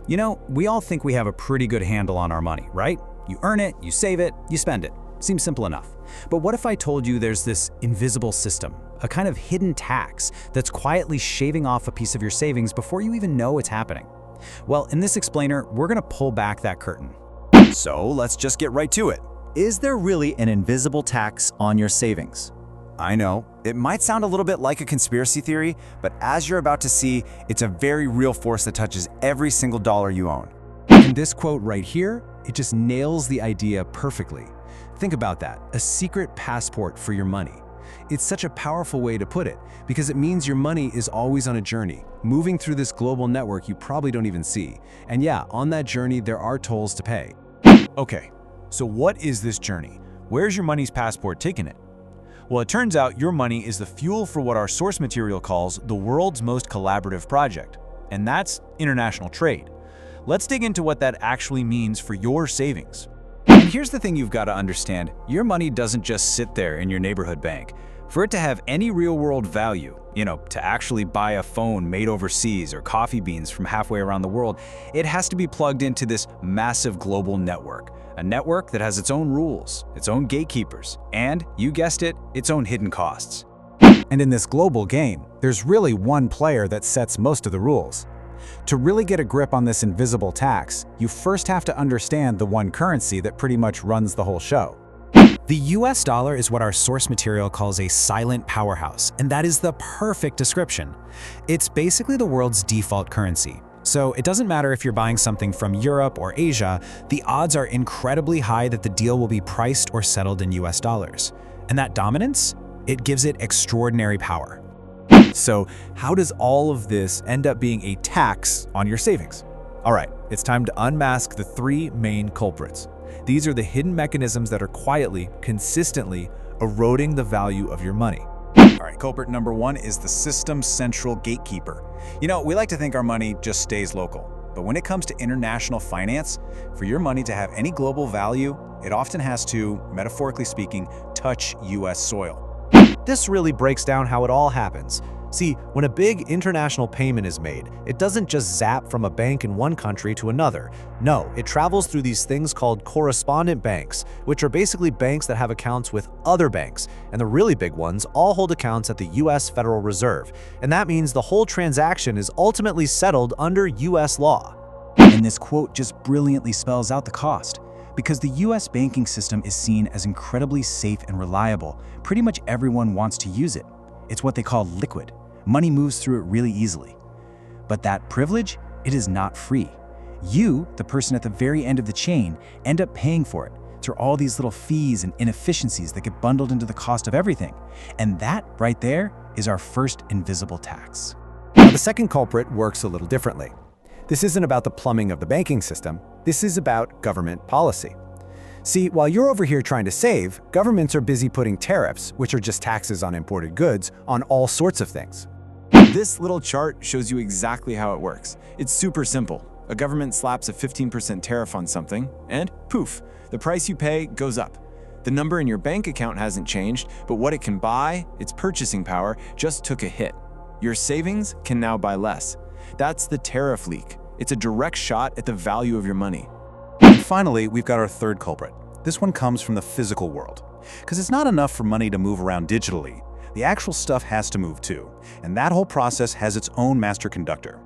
You know, we all think we have a pretty good handle on our money, right? You earn it, you save it, you spend it. Seems simple enough. But what if I told you there's this invisible system, a kind of hidden tax that's quietly shaving off a piece of your savings before you even know it's happening? Well, in this explainer, we're gonna pull back that curtain. So let's just get right to it. Is there really an invisible tax on your savings? I know, it might sound a little bit like a conspiracy theory, but as you're about to see, it's a very real force that touches every single dollar you own. And this quote right here, it just nails the idea perfectly. Think about that, a secret passport for your money. It's such a powerful way to put it, because it means your money is always on a journey, moving through this global network you probably don't even see. And yeah, on that journey, there are tolls to pay. Okay, so what is this journey? Where's your money's passport taking it? Well, it turns out your money is the fuel for what our source material calls the world's most collaborative project, and that's international trade. Let's dig into what that actually means for your savings. And here's the thing you've got to understand. Your money doesn't just sit there in your neighborhood bank. For it to have any real-world value, to actually buy a phone made overseas or coffee beans from halfway around the world, it has to be plugged into this massive global network. A network that has its own rules, its own gatekeepers, and, you guessed it, its own hidden costs. And in this global game, there's really one player that sets most of the rules. To really get a grip on this invisible tax, you first have to understand the one currency that pretty much runs the whole show. The US dollar is what our source material calls a silent powerhouse, and that is the perfect description. It's basically the world's default currency. So it doesn't matter if you're buying something from Europe or Asia, the odds are incredibly high that the deal will be priced or settled in US dollars. And that dominance, it gives it extraordinary power. So how does all of this end up being a tax on your savings? All right, it's time to unmask the three main culprits. These are the hidden mechanisms that are quietly, consistently eroding the value of your money. All right, culprit number one is the system's central gatekeeper. We like to think our money just stays local, but when it comes to international finance, for your money to have any global value, it often has to, metaphorically speaking, touch US soil. This really breaks down how it all happens. See, when a big international payment is made, it doesn't just zap from a bank in one country to another. No, it travels through these things called correspondent banks, which are basically banks that have accounts with other banks. And the really big ones all hold accounts at the US Federal Reserve. And that means the whole transaction is ultimately settled under US law. And this quote just brilliantly spells out the cost. Because the US banking system is seen as incredibly safe and reliable, pretty much everyone wants to use it. It's what they call liquid. Money moves through it really easily. But that privilege, it is not free. You, the person at the very end of the chain, end up paying for it through all these little fees and inefficiencies that get bundled into the cost of everything. And that right there is our first invisible tax. Now, the second culprit works a little differently. This isn't about the plumbing of the banking system. This is about government policy. See, while you're over here trying to save, governments are busy putting tariffs, which are just taxes on imported goods, on all sorts of things. This little chart shows you exactly how it works. It's super simple. A government slaps a 15% tariff on something, and poof, the price you pay goes up. The number in your bank account hasn't changed, but what it can buy, its purchasing power, just took a hit. Your savings can now buy less. That's the tariff leak. It's a direct shot at the value of your money. And finally, we've got our third culprit. This one comes from the physical world. Because it's not enough for money to move around digitally. The actual stuff has to move too. And that whole process has its own master conductor.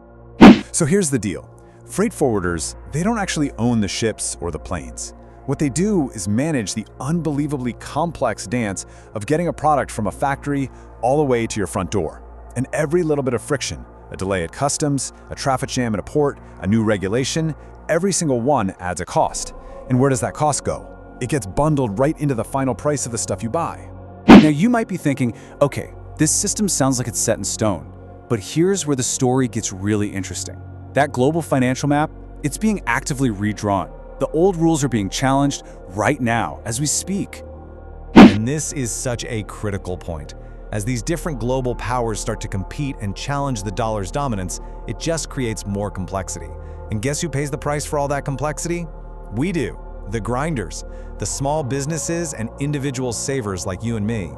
So here's the deal. Freight forwarders, they don't actually own the ships or the planes. What they do is manage the unbelievably complex dance of getting a product from a factory all the way to your front door. And every little bit of friction, a delay at customs, a traffic jam at a port, a new regulation, every single one adds a cost. And where does that cost go? It gets bundled right into the final price of the stuff you buy. Now you might be thinking, okay, this system sounds like it's set in stone, but here's where the story gets really interesting. That global financial map, it's being actively redrawn. The old rules are being challenged right now as we speak. And this is such a critical point. As these different global powers start to compete and challenge the dollar's dominance, it just creates more complexity. And guess who pays the price for all that complexity? We do. The grinders, the small businesses and individual savers like you and me.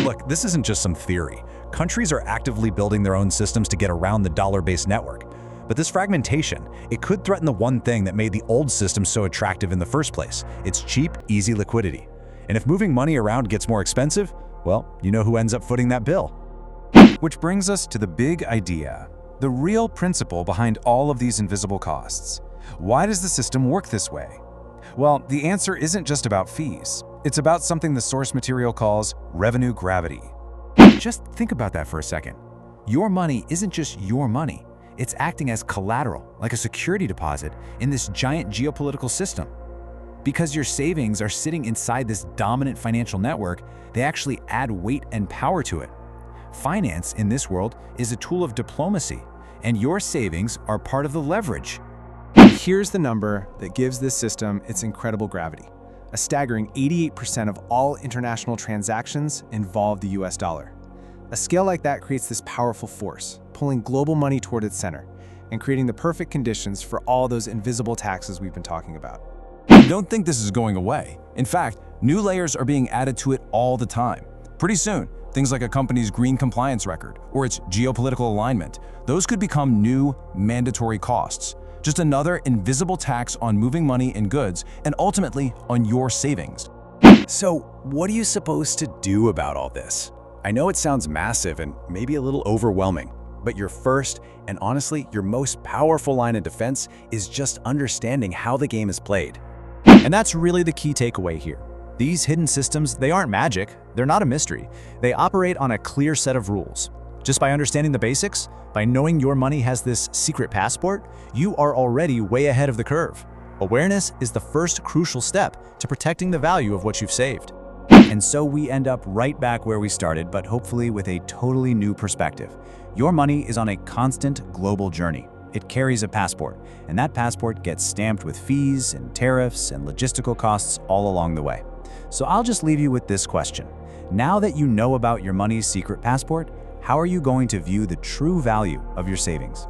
Look, this isn't just some theory. Countries are actively building their own systems to get around the dollar-based network. But this fragmentation, it could threaten the one thing that made the old system so attractive in the first place. It's cheap, easy liquidity. And if moving money around gets more expensive, well, you know who ends up footing that bill. Which brings us to the big idea, the real principle behind all of these invisible costs. Why does the system work this way? Well, the answer isn't just about fees. It's about something the source material calls revenue gravity. Just think about that for a second. Your money isn't just your money. It's acting as collateral, like a security deposit, in this giant geopolitical system. Because your savings are sitting inside this dominant financial network, they actually add weight and power to it. Finance, in this world, is a tool of diplomacy, and your savings are part of the leverage. Here's the number that gives this system its incredible gravity. A staggering 88% of all international transactions involve the US dollar. A scale like that creates this powerful force, pulling global money toward its center, and creating the perfect conditions for all those invisible taxes we've been talking about. Don't think this is going away. In fact, new layers are being added to it all the time. Pretty soon, things like a company's green compliance record or its geopolitical alignment, those could become new mandatory costs. Just another invisible tax on moving money and goods and ultimately on your savings. So, what are you supposed to do about all this? I know it sounds massive and maybe a little overwhelming, but your first and honestly your most powerful line of defense is just understanding how the game is played. And that's really the key takeaway here. These hidden systems, they aren't magic, they're not a mystery. They operate on a clear set of rules. Just by understanding the basics, by knowing your money has this secret passport, you are already way ahead of the curve. Awareness is the first crucial step to protecting the value of what you've saved. And so we end up right back where we started, but hopefully with a totally new perspective. Your money is on a constant global journey. It carries a passport, and that passport gets stamped with fees and tariffs and logistical costs all along the way. So I'll just leave you with this question. Now that you know about your money's secret passport, how are you going to view the true value of your savings?